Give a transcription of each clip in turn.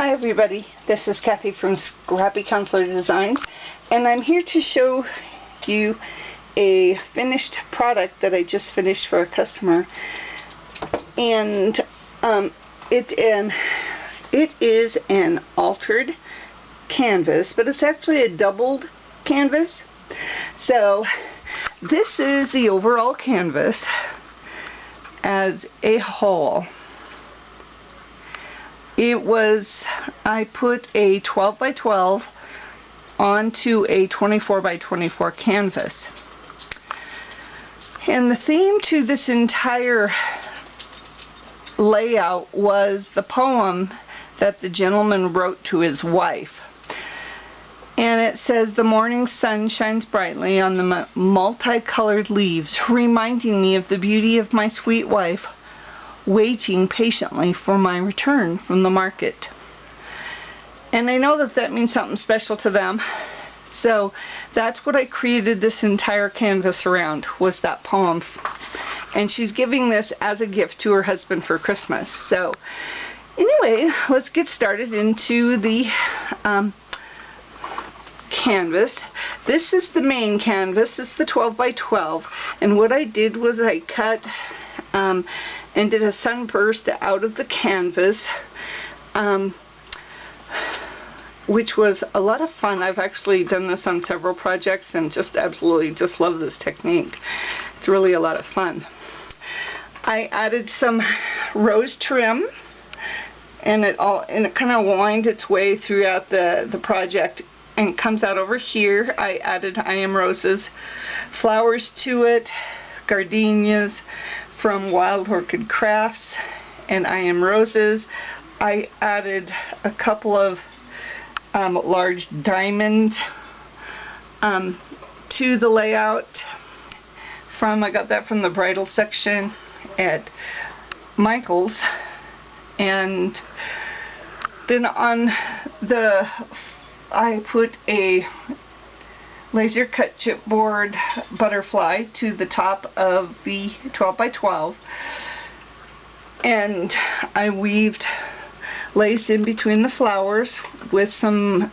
Hi everybody, this is Kathy from Scrappy Counselor Designs, and I'm here to show you a finished product that I just finished for a customer. And it is an altered canvas, but it's actually a doubled canvas. So this is the overall canvas as a whole. I put a 12 by 12 onto a 24 by 24 canvas. And the theme to this entire layout was the poem that the gentleman wrote to his wife. And it says, "The morning sun shines brightly on the multicolored leaves, reminding me of the beauty of my sweet wife, waiting patiently for my return from the market." And I know that that means something special to them. So that's what I created this entire canvas around, was that poem. And she's giving this as a gift to her husband for Christmas. So anyway, let's get started into the canvas. This is the main canvas. It's the 12 by 12. And what I did was I cut and did a sunburst out of the canvas, which was a lot of fun. I've actually done this on several projects and just absolutely just love this technique. It's really a lot of fun. I added some rose trim, and it kind of winds its way throughout the project, and it comes out over here. I added I Am Roses flowers to it, gardenias from Wild Orchid Crafts, and I Am Roses. I added a couple of large diamonds to the layout. I got that from the bridal section at Michael's. And then I put a laser cut chipboard butterfly to the top of the 12 by 12, and I weaved lace in between the flowers with some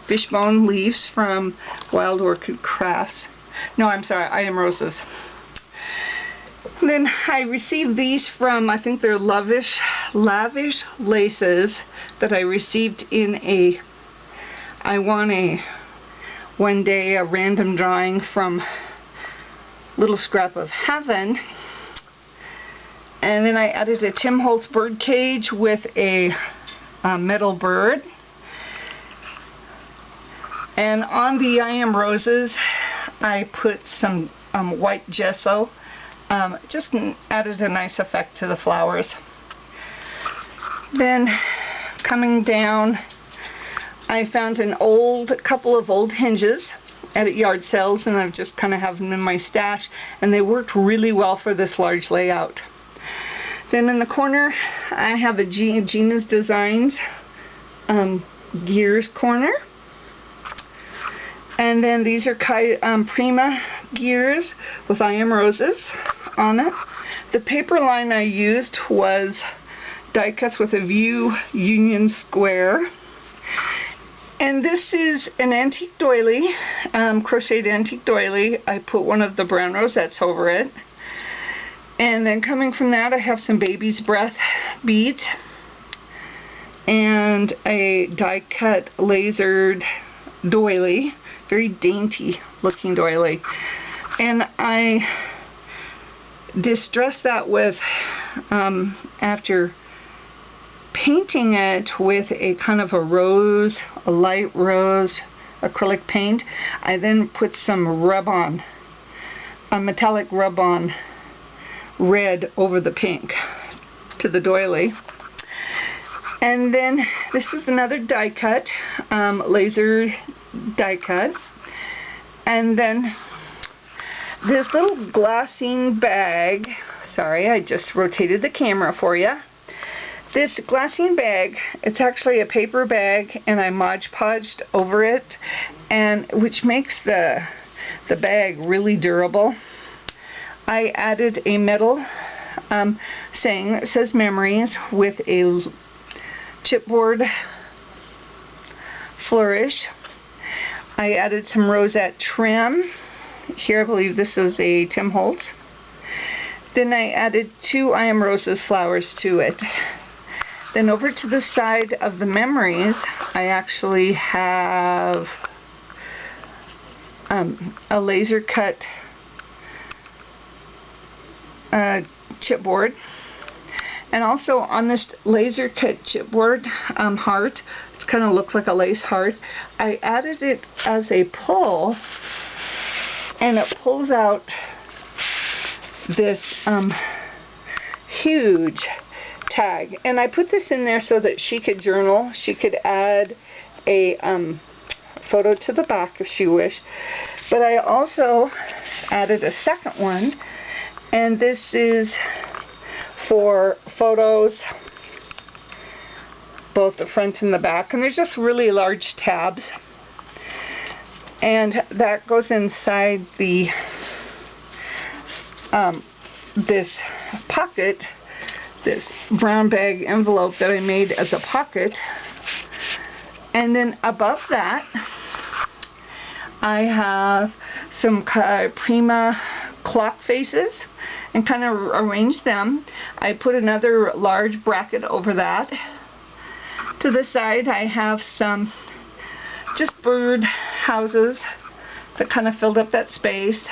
fishbone leaves from Wild Orchid Crafts. No, I'm sorry, I Am Roses. And then I received these from, I think they're Lavish laces that I received in I won one day a random drawing from Little Scrap of Heaven. And then I added a Tim Holtz bird cage with a metal bird. And on the I Am Roses, I put some white gesso. Just added a nice effect to the flowers. Then coming down, I found a couple of old hinges at yard sales, and I've just kind of have them in my stash, and they worked really well for this large layout. Then in the corner, I have a Gina's Designs gears corner, and then these are Prima gears with I Am Roses on it. The paper line I used was die cuts with a View Union Square. And this is an antique doily, crocheted antique doily. I put one of the brown rosettes over it. And then coming from that, I have some baby's breath beads and a die cut lasered doily, very dainty looking doily. And I distressed that with, after painting it with a kind of a light rose acrylic paint, I then put some rub-on, a metallic rub-on red over the pink to the doily. And then this is another die cut, laser die cut. And then this little glassine bag, sorry, I just rotated the camera for you. This glassine bag, it's actually a paper bag, and I Mod Podged over it, and which makes the bag really durable. I added a metal saying, it says memories, with a chipboard flourish. I added some rosette trim. Here I believe this is a Tim Holtz. Then I added 2 I Am Roses flowers to it. Then over to the side of the memories, I actually have a laser cut chipboard. And also on this laser cut chipboard heart, it kind of looks like a lace heart, I added it as a pull, and it pulls out this huge tag. And I put this in there so that she could journal. She could add a photo to the back if she wished. But I also added a second one, and this is for photos, both the front and the back, and they're just really large tabs, and that goes inside the this pocket, this brown bag envelope that I made as a pocket. And then above that I have some Prima clock faces and kind of arrange them. I put another large bracket over that. To the side I have some just bird houses that kind of filled up that space.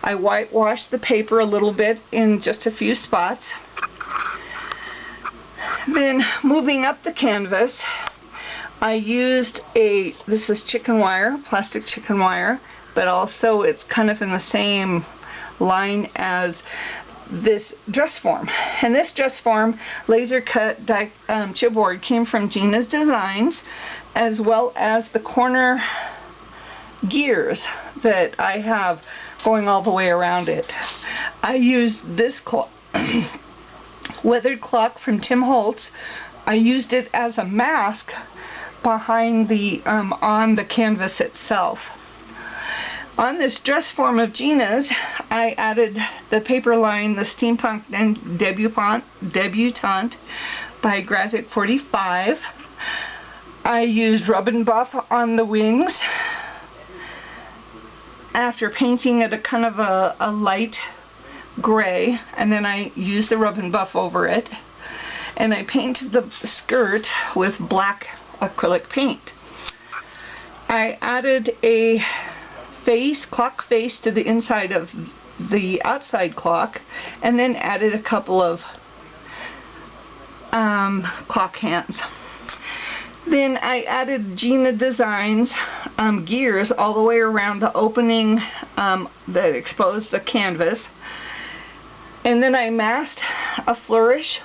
I whitewashed the paper a little bit in just a few spots. Then moving up the canvas, I used this is chicken wire, plastic chicken wire, but also it's kind of in the same line as this dress form. And this dress form laser cut chipboard came from Gina's Designs, as well as the corner gears that I have going all the way around it. I used this weathered clock from Tim Holtz. I used it as a mask behind the on the canvas itself. On this dress form of Gina's, I added the paper line, the Steampunk and Debutante by Graphic 45. I used Rub and Buff on the wings after painting it a kind of a light gray, and then I used the Rub and Buff over it, and I painted the skirt with black acrylic paint. I added a clock face to the inside of the outside clock, and then added a couple of clock hands. Then I added Gina Designs gears all the way around the opening that exposed the canvas, and then I masked a flourish,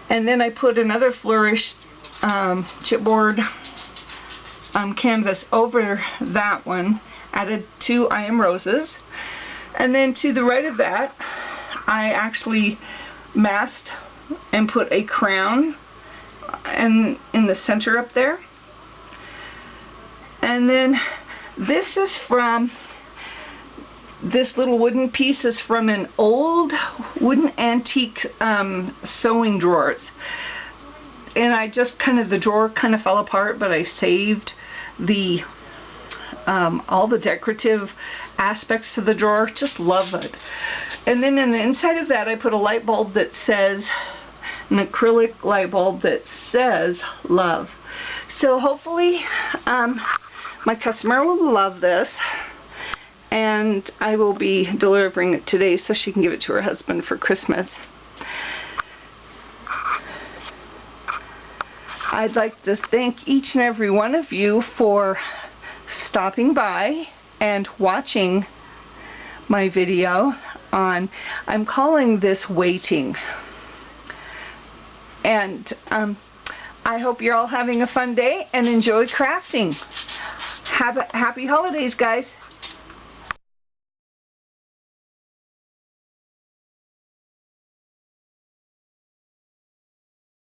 and then I put another flourish chipboard canvas over that one, added 2 I Am Roses, and then to the right of that I actually masked and put a crown and in the center up there. And then this little wooden piece is from an old wooden antique sewing drawers, and I just the drawer kind of fell apart, but I saved the all the decorative aspects to the drawer. Just love it. And then in the inside of that I put a light bulb that says, an acrylic light bulb that says love. So hopefully my customer will love this, and I will be delivering it today so she can give it to her husband for Christmas. I'd like to thank each and every one of you for stopping by and watching my video on, I'm calling this Waiting. And I hope you're all having a fun day and enjoy crafting. Happy holidays, guys.